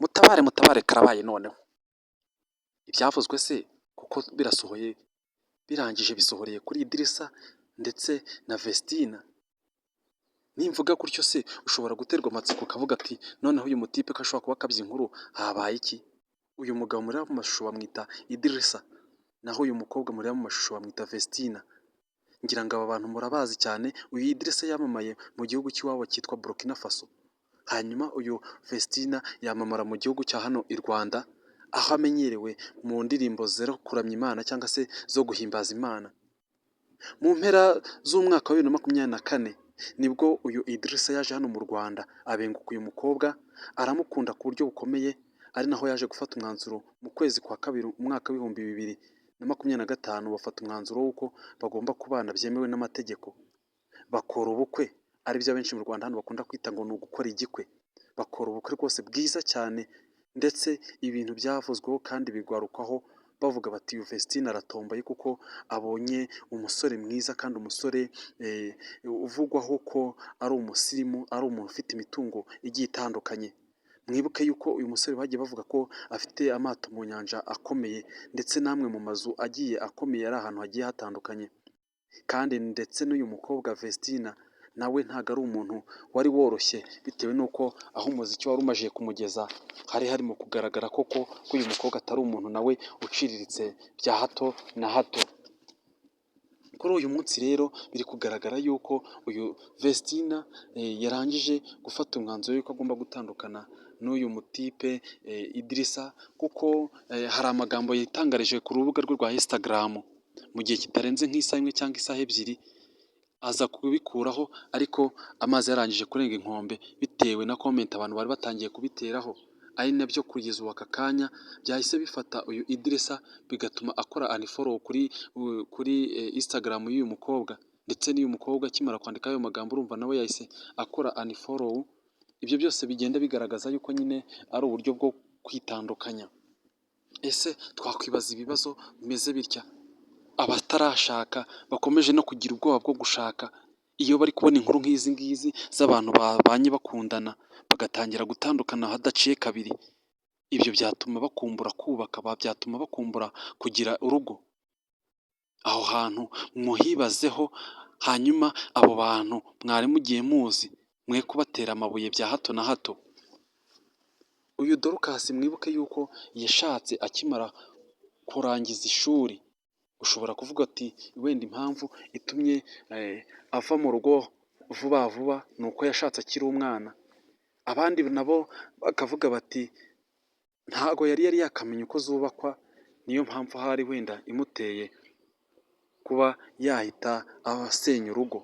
Mutabare mutabare karabaye noneho ibyavuzwe se kuko birasohoye birangije bisohoreye kuri Idirisa ndetse na Vestina nimvuga gutyo se ushobora guterwa amatsiko ukavuga ati noneho uyu mutipe ko ashobora kuba akabye inkuru habaye iki uyu mugabo muri mu mashusho bamwita Idirisa naho uyu mukobwa muri mu mashusho bamwita Vestina ngira ngo aba bantu murabazi cyane uyu Idirisa yamamaye mu gihugu cy'iwabo cyitwa Burkina Faso hanyuma uyu Vestina yamamara mu gihugu cya hano i Rwanda aho amenyerewe mu ndirimbo zero kuramya Imana cyangwa se zo guhimbaza Imana mu mpera z'umwaka wa 2024 nibwo uyu Idirisa yaje hano mu Rwanda abenguka uyu mukobwa aramukunda ku buryo bukomeye ari naho yaje gufata umwanzuro mu kwezi kwa kabiri umwaka w'ibihumbi 2025 bafata umwanzuro w'uko bagomba kubana byemewe n'amategeko bakora ubukwe ari byo benshi mu Rwanda hano bakunda kwita ngo ni ugukora igikwe bakora ubukwe rwose bwiza cyane ndetse ibintu byavuzweho kandi bigwarukwaho bavuga bati uyu Vestina aratomboye kuko abonye umusore mwiza kandi umusore uvugwaho ko ari umusirimu ari umuntu ufite imitungo igiye itandukanye mwibuke yuko uyu musore bagiye bavuga ko afite amato mu nyanja akomeye ndetse namwe mu mazu agiye akomeye ari ahantu hagiye hatandukanye kandi ndetse n'uyu mukobwa Vestina nawe ntago ari umuntu wari woroshye bitewe nuko aho umuziki wari umajiye kumugeza hari harimo kugaragara koko ko uyu mukobwa atari umuntu nawe uciriritse bya hato na hato kuri uyu munsi rero biri kugaragara yuko uyu Vestina yarangije gufata umwanzuro yuko agomba gutandukana n'uyu mutipe Idirisa kuko hari amagambo yitangarije ku rubuga rwe rwa Instagram mu gihe kitarenze nk'isaha imwe cyangwa isaha ebyiri aza kubikuraho ariko amazi yarangije kurenga inkombe bitewe na comment abantu bari batangiye kubiteraho ari nabyo kugeza ubu aka kanya byahise bifata uyu Idirisa bigatuma akora unfollow kuri Instagram y'uyu mukobwa ndetse n'uyu mukobwa akimara kwandika ayo magambo urumva nawe yahise akora unfollow ibyo byose bigenda bigaragaza yuko nyine ari uburyo bwo kwitandukanya ese twakwibaza ibibazo bimeze bitya abatarashaka bakomeje no kugira ubwoba bwo gushaka iyo bari kubona inkuru nk'izi ngizi z'abantu babanye bakundana bagatangira gutandukana hadaciye kabiri ibyo byatuma bakumbura kubaka byatuma bakumbura kugira urugo aho hantu muhibazeho hanyuma abo bantu mwari mugiye muzi mwe kubatera amabuye bya hato na hato uyu Dorcas mwibuke yuko yashatse akimara kurangiza ishuri ushobora kuvuga ati wenda impamvu itumye ava mu rugo vuba nuko yashatse akiri umwana abandi nabo bakavuga bati ntago yari yakamenya uko zubakwa niyo mpamvu hari wenda imuteye kuba yahita abasenya urugo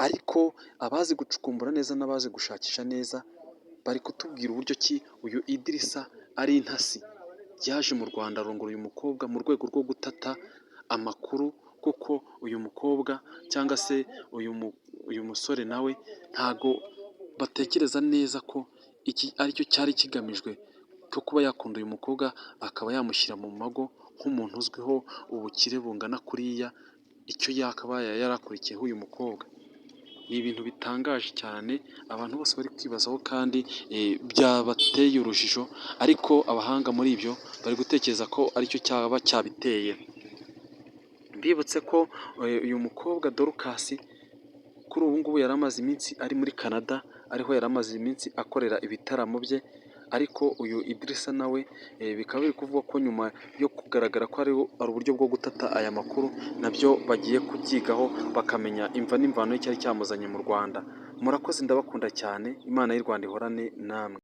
ariko abazi gucukumbura neza n'abazi gushakisha neza bari kutubwira uburyo ki uyu Idirisa ari intasi yaje mu Rwanda arongora uyu mukobwa mu rwego rwo gutata amakuru kuko uyu mukobwa cyangwa se uyu musore nawe ntago batekereza neza ko iki aricyo cyari kigamijwe cyo kuba yakunda uyu mukobwa akaba yamushyira mu mago nk'umuntu uzwiho ubukire bungana kuriya icyo yakabaye yarakurikiyeho uyu mukobwa ni ibintu bitangaje cyane abantu bose bari kwibazaho kandi byabateye urujijo ariko abahanga muri ibyo bari gutekereza ko aricyo cyaba cyabiteye mbibutse ko uyu mukobwa Dorcas kuri ubu ngubu yari amaze iminsi ari muri Canada ariho yari amaze iminsi akorera ibitaramo bye ariko uyu Idirisa nawe bikaba biri kuvuga ko nyuma yo kugaragara ko ari uburyo bwo gutata aya makuru nabyo bagiye kubyigaho bakamenya imva n'imvano y'icyari cyamuzanye mu Rwanda murakoze ndabakunda cyane Imana y'u Rwanda ihorane namwe